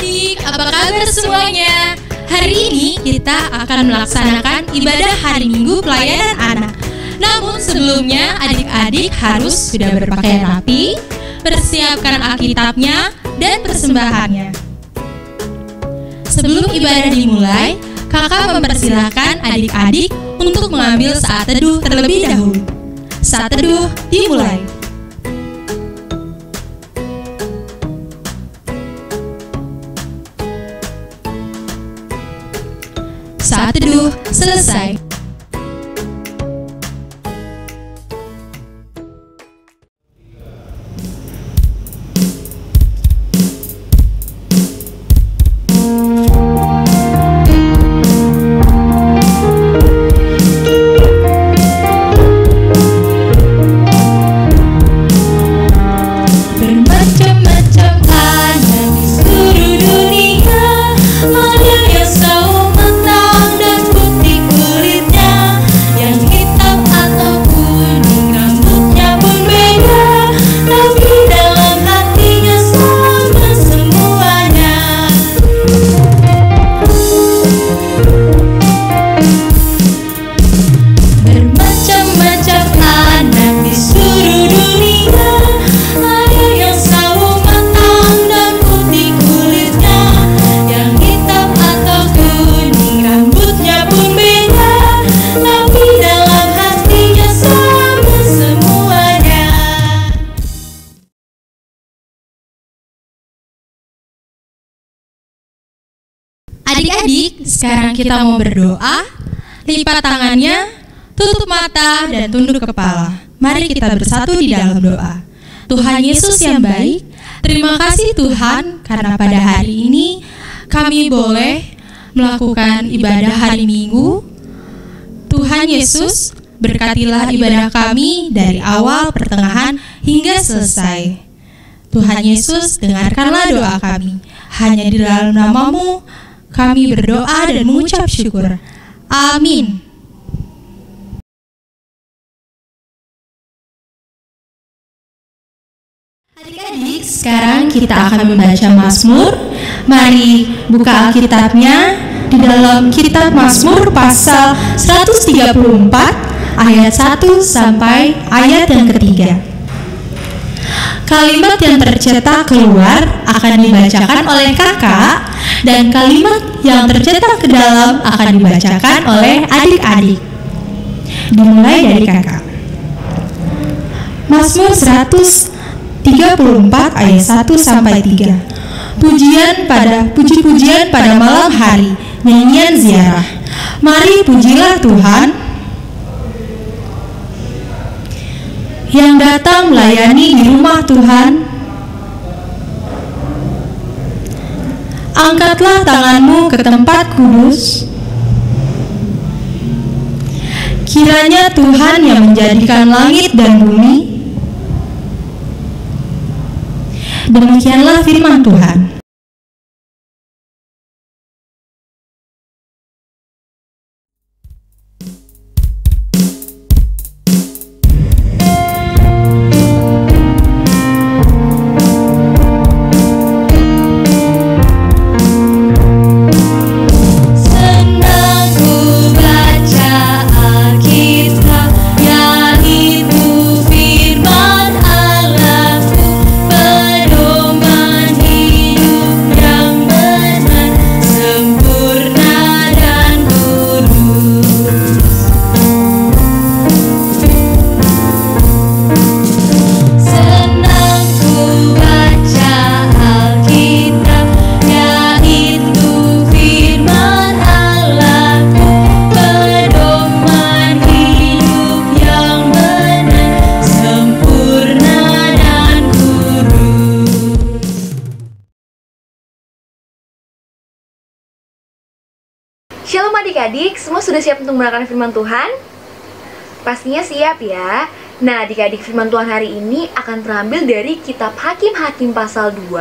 adik-adik, apa kabar semuanya? Hari ini kita akan melaksanakan ibadah hari Minggu pelayanan anak. Namun sebelumnya adik-adik harus sudah berpakaian rapi, persiapkan Alkitabnya dan persembahannya. Sebelum ibadah dimulai, kakak mempersilahkan adik-adik untuk mengambil saat teduh terlebih dahulu. Saat teduh dimulai. Saat teduh selesai. Adik-adik, sekarang kita mau berdoa. Lipat tangannya, tutup mata, dan tunduk kepala. Mari kita bersatu di dalam doa. Tuhan Yesus yang baik, terima kasih Tuhan karena pada hari ini kami boleh melakukan ibadah hari Minggu. Tuhan Yesus, berkatilah ibadah kami dari awal, pertengahan, hingga selesai. Tuhan Yesus, dengarkanlah doa kami. Hanya di dalam nama-Mu kami berdoa dan mengucap syukur. Amin. Adik-adik, sekarang kita akan membaca Mazmur. Mari buka Alkitabnya di dalam kitab Mazmur pasal 134 ayat 1 sampai ayat yang ketiga. Kalimat yang tercetak keluar akan dibacakan oleh kakak, dan kalimat yang tercetak ke dalam akan dibacakan oleh adik-adik. Dimulai dari kakak. Mazmur 134 ayat 1 sampai 3. Puji-pujian pada malam hari, nyanyian ziarah. Mari pujilah Tuhan yang datang melayani di rumah Tuhan. Angkatlah tanganmu ke tempat kudus. Kiranya Tuhan yang menjadikan langit dan bumi. Demikianlah firman Tuhan. Shalom adik-adik, semua sudah siap untuk mendengarkan firman Tuhan? Pastinya siap ya. Nah adik-adik, firman Tuhan hari ini akan terambil dari kitab Hakim-Hakim pasal 2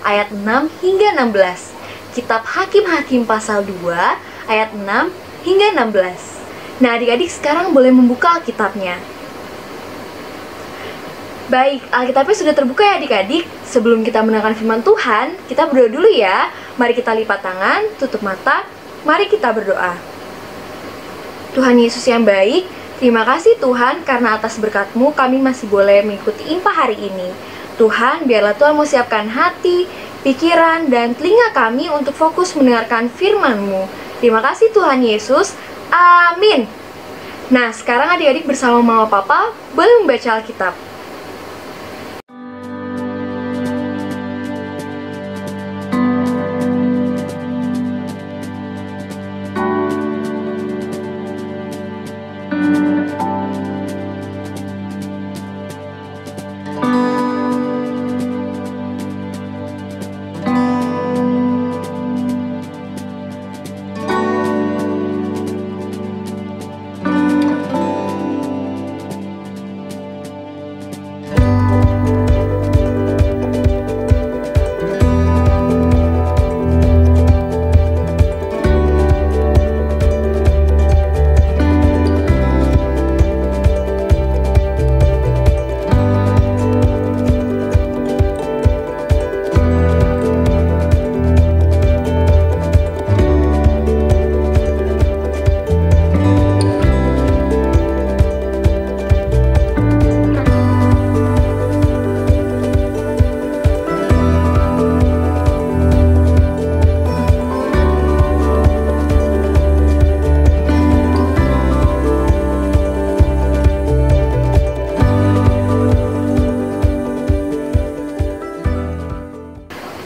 ayat 6 hingga 16. Kitab Hakim-Hakim pasal 2 ayat 6 hingga 16. Nah adik-adik sekarang boleh membuka Alkitabnya. Baik, Alkitabnya sudah terbuka ya adik-adik. Sebelum kita mendengarkan firman Tuhan, kita berdoa dulu ya. Mari kita lipat tangan, tutup mata, mari kita berdoa. Tuhan Yesus yang baik, terima kasih Tuhan karena atas berkat-Mu kami masih boleh mengikuti IMPA hari ini. Tuhan, biarlah Tuhan mau siapkan hati, pikiran, dan telinga kami untuk fokus mendengarkan firman-Mu. Terima kasih Tuhan Yesus. Amin. Nah, sekarang adik-adik bersama Mama Papa boleh membaca Alkitab.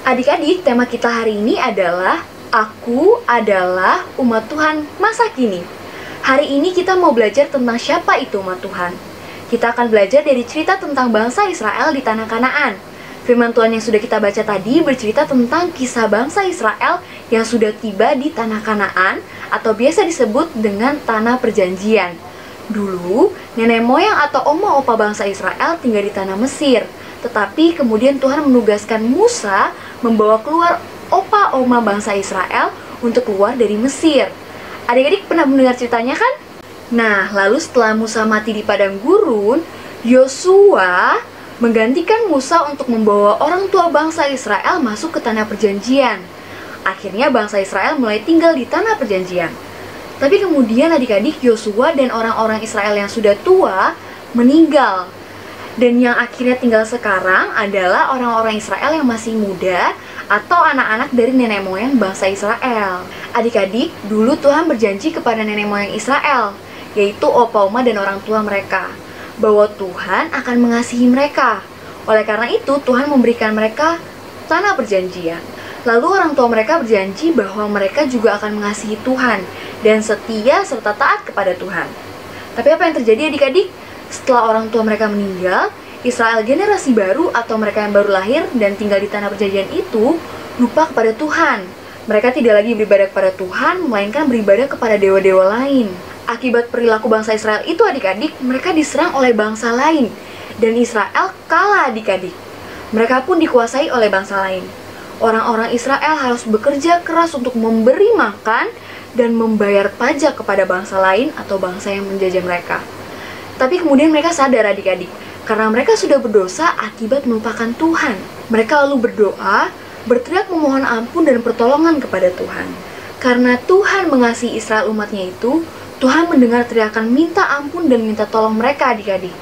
Adik-adik, tema kita hari ini adalah Aku adalah umat Tuhan masa kini. Hari ini kita mau belajar tentang siapa itu umat Tuhan. Kita akan belajar dari cerita tentang bangsa Israel di tanah Kanaan. Firman Tuhan yang sudah kita baca tadi bercerita tentang kisah bangsa Israel yang sudah tiba di tanah Kanaan atau biasa disebut dengan tanah perjanjian. Dulu, nenek moyang atau oma opa bangsa Israel tinggal di tanah Mesir. Tetapi kemudian Tuhan menugaskan Musa membawa keluar opa oma bangsa Israel untuk keluar dari Mesir. Adik-adik pernah mendengar ceritanya kan? Nah, lalu setelah Musa mati di padang gurun, Yosua menggantikan Musa untuk membawa orang tua bangsa Israel masuk ke tanah perjanjian. Akhirnya bangsa Israel mulai tinggal di tanah perjanjian. Tapi kemudian adik-adik, Yosua dan orang-orang Israel yang sudah tua meninggal. Dan yang akhirnya tinggal sekarang adalah orang-orang Israel yang masih muda atau anak-anak dari nenek moyang bangsa Israel. Adik-adik, dulu Tuhan berjanji kepada nenek moyang Israel, yaitu opa oma dan orang tua mereka, bahwa Tuhan akan mengasihi mereka. Oleh karena itu, Tuhan memberikan mereka tanah perjanjian. Lalu orang tua mereka berjanji bahwa mereka juga akan mengasihi Tuhan dan setia serta taat kepada Tuhan. Tapi apa yang terjadi adik-adik? Setelah orang tua mereka meninggal, Israel generasi baru atau mereka yang baru lahir dan tinggal di tanah perjanjian itu lupa kepada Tuhan. Mereka tidak lagi beribadah kepada Tuhan, melainkan beribadah kepada dewa-dewa lain. Akibat perilaku bangsa Israel itu adik-adik, mereka diserang oleh bangsa lain. Dan Israel kalah adik-adik. Mereka pun dikuasai oleh bangsa lain. Orang-orang Israel harus bekerja keras untuk memberi makan dan membayar pajak kepada bangsa lain atau bangsa yang menjajah mereka. Tapi kemudian mereka sadar adik-adik, karena mereka sudah berdosa akibat melupakan Tuhan. Mereka lalu berdoa, berteriak memohon ampun dan pertolongan kepada Tuhan. Karena Tuhan mengasihi Israel umatnya itu, Tuhan mendengar teriakan minta ampun dan minta tolong mereka adik-adik.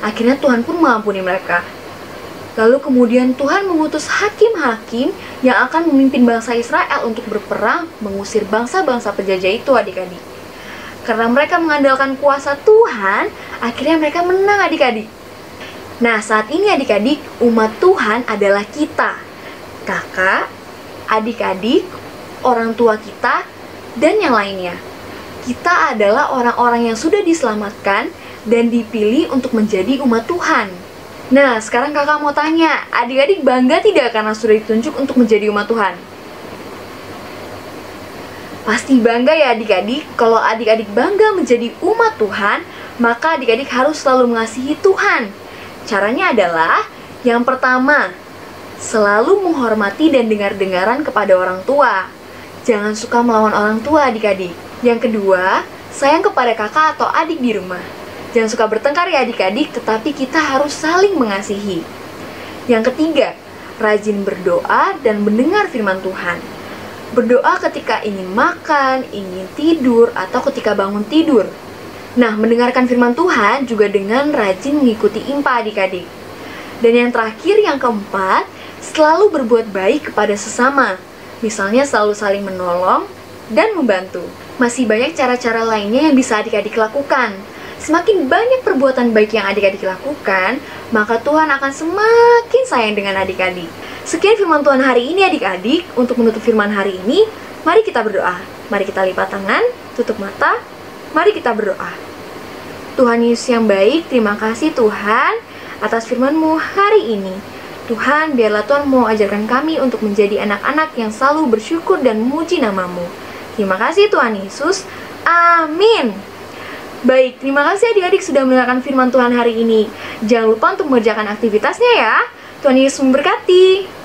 Akhirnya Tuhan pun mengampuni mereka. Lalu kemudian Tuhan mengutus hakim-hakim yang akan memimpin bangsa Israel untuk berperang mengusir bangsa-bangsa penjajah itu adik-adik. Karena mereka mengandalkan kuasa Tuhan, akhirnya mereka menang adik-adik. Nah, saat ini adik-adik, umat Tuhan adalah kita. Kakak, adik-adik, orang tua kita, dan yang lainnya. Kita adalah orang-orang yang sudah diselamatkan dan dipilih untuk menjadi umat Tuhan. Nah, sekarang kakak mau tanya, adik-adik bangga tidak karena sudah ditunjuk untuk menjadi umat Tuhan? Pasti bangga ya adik-adik. Kalau adik-adik bangga menjadi umat Tuhan, maka adik-adik harus selalu mengasihi Tuhan. Caranya adalah, yang pertama, selalu menghormati dan dengar-dengaran kepada orang tua. Jangan suka melawan orang tua adik-adik. Yang kedua, sayang kepada kakak atau adik di rumah. Jangan suka bertengkar ya adik-adik, tetapi kita harus saling mengasihi. Yang ketiga, rajin berdoa dan mendengar firman Tuhan. Berdoa ketika ingin makan, ingin tidur, atau ketika bangun tidur. Nah, mendengarkan firman Tuhan juga dengan rajin mengikuti IMPA adik-adik. Dan yang terakhir, yang keempat, selalu berbuat baik kepada sesama. Misalnya selalu saling menolong dan membantu. Masih banyak cara-cara lainnya yang bisa adik-adik lakukan. Semakin banyak perbuatan baik yang adik-adik lakukan, maka Tuhan akan semakin sayang dengan adik-adik. Sekian firman Tuhan hari ini adik-adik. Untuk menutup firman hari ini, mari kita berdoa. Mari kita lipat tangan, tutup mata, mari kita berdoa. Tuhan Yesus yang baik, terima kasih Tuhan atas firman-Mu hari ini. Tuhan, biarlah Tuhan mau ajarkan kami untuk menjadi anak-anak yang selalu bersyukur dan memuji nama-Mu. Terima kasih Tuhan Yesus. Amin. Baik, terima kasih adik-adik sudah mendengarkan firman Tuhan hari ini. Jangan lupa untuk mengerjakan aktivitasnya ya. Tuhan Yesus memberkati.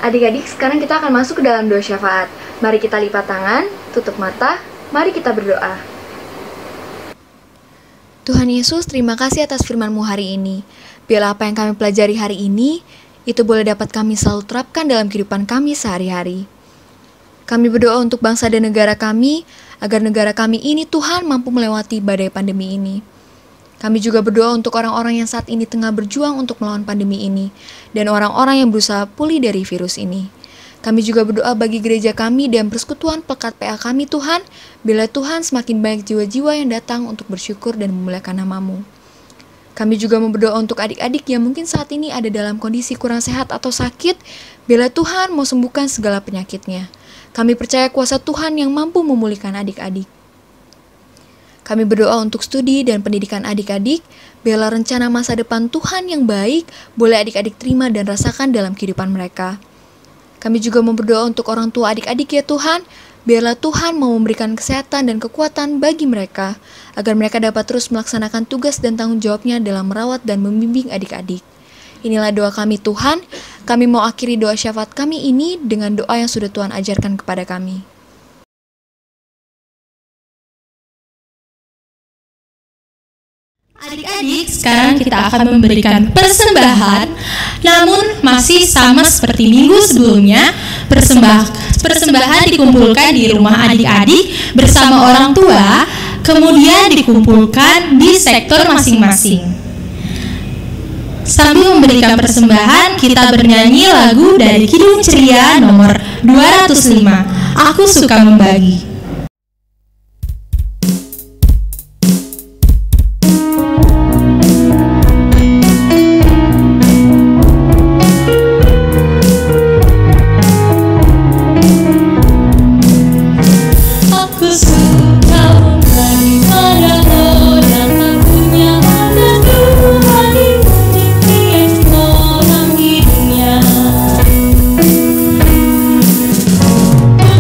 Adik-adik, sekarang kita akan masuk ke dalam doa syafaat. Mari kita lipat tangan, tutup mata, mari kita berdoa. Tuhan Yesus, terima kasih atas firman-Mu hari ini. Biarlah apa yang kami pelajari hari ini, itu boleh dapat kami selalu terapkan dalam kehidupan kami sehari-hari. Kami berdoa untuk bangsa dan negara kami, agar negara kami ini Tuhan mampu melewati badai pandemi ini. Kami juga berdoa untuk orang-orang yang saat ini tengah berjuang untuk melawan pandemi ini, dan orang-orang yang berusaha pulih dari virus ini. Kami juga berdoa bagi gereja kami dan persekutuan pekat PA kami Tuhan, bila Tuhan semakin banyak jiwa-jiwa yang datang untuk bersyukur dan memuliakan nama-Mu. Kami juga berdoa untuk adik-adik yang mungkin saat ini ada dalam kondisi kurang sehat atau sakit, bila Tuhan mau sembuhkan segala penyakitnya. Kami percaya kuasa Tuhan yang mampu memulihkan adik-adik. Kami berdoa untuk studi dan pendidikan adik-adik, biarlah rencana masa depan Tuhan yang baik boleh adik-adik terima dan rasakan dalam kehidupan mereka. Kami juga berdoa untuk orang tua adik-adik ya Tuhan, biarlah Tuhan mau memberikan kesehatan dan kekuatan bagi mereka, agar mereka dapat terus melaksanakan tugas dan tanggung jawabnya dalam merawat dan membimbing adik-adik. Inilah doa kami Tuhan, kami mau akhiri doa syafaat kami ini dengan doa yang sudah Tuhan ajarkan kepada kami. Adik-adik, sekarang kita akan memberikan persembahan, namun masih sama seperti minggu sebelumnya. Persembahan dikumpulkan di rumah adik-adik bersama orang tua, kemudian dikumpulkan di sektor masing-masing. Sambil memberikan persembahan, kita bernyanyi lagu dari Kidung Ceria nomor 205, Aku Suka Membagi.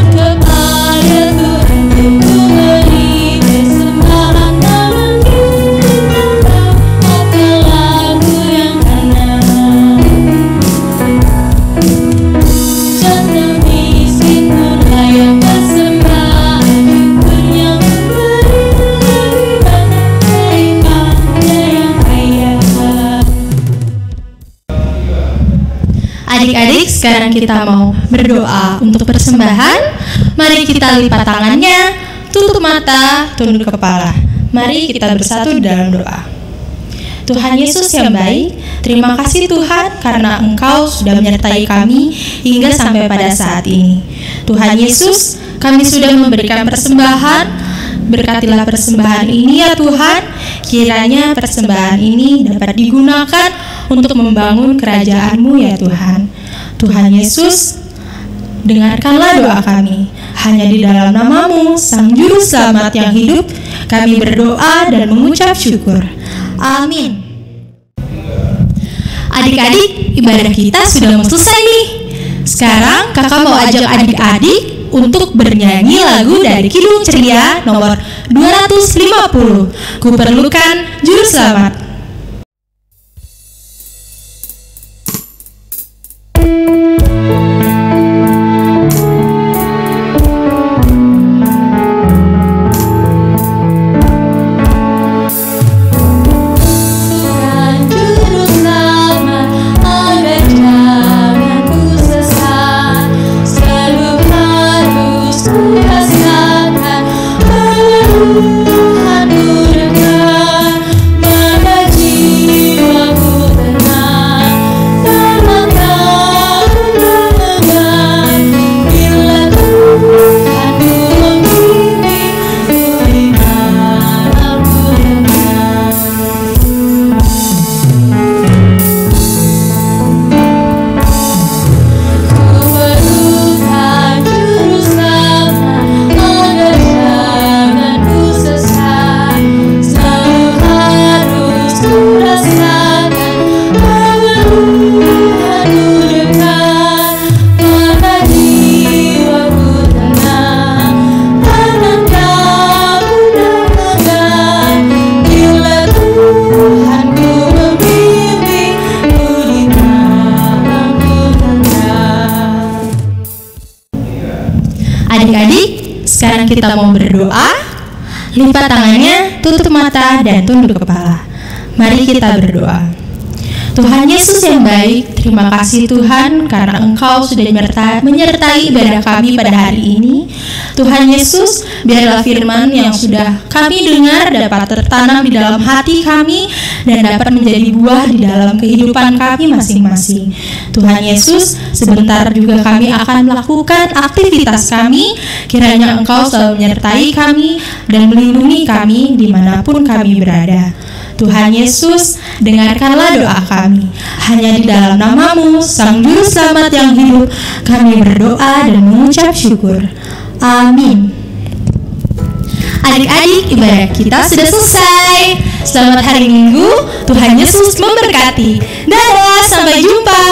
Kepada sekarang kita mau berdoa untuk persembahan. Mari kita lipat tangannya, tutup mata, tunduk kepala. Mari kita bersatu dalam doa. Tuhan Yesus yang baik, terima kasih Tuhan karena Engkau sudah menyertai kami hingga sampai pada saat ini. Tuhan Yesus, kami sudah memberikan persembahan. Berkatilah persembahan ini ya Tuhan. Kiranya persembahan ini dapat digunakan untuk membangun kerajaan-Mu ya Tuhan. Tuhan Yesus, dengarkanlah doa kami. Hanya di dalam nama-Mu, Sang Juru Selamat yang hidup, kami berdoa dan mengucap syukur. Amin. Adik-adik, ibadah kita sudah mau selesai nih. Sekarang kakak mau ajak adik-adik untuk bernyanyi lagu dari Kidung Ceria nomor 250. Kuperlukan Juru Selamat. Adik-adik, sekarang kita mau berdoa. Lipat tangannya, tutup mata, dan tunduk kepala. Mari kita berdoa. Tuhan Yesus yang baik, terima kasih Tuhan karena Engkau sudah menyertai ibadah kami pada hari ini. Tuhan Yesus, biarlah firman yang sudah kami dengar dapat tertanam di dalam hati kami dan dapat menjadi buah di dalam kehidupan kami masing-masing. Tuhan Yesus, sebentar juga kami akan melakukan aktivitas kami. Kiranya Engkau selalu menyertai kami dan melindungi kami dimanapun kami berada. Tuhan Yesus, dengarkanlah doa kami. Hanya di dalam nama-Mu, Sang Juru Selamat yang hidup, kami berdoa dan mengucap syukur. Amin. Adik-adik, ibadah kita sudah selesai. Selamat hari Minggu, Tuhan Yesus memberkati. Dadah, sampai jumpa.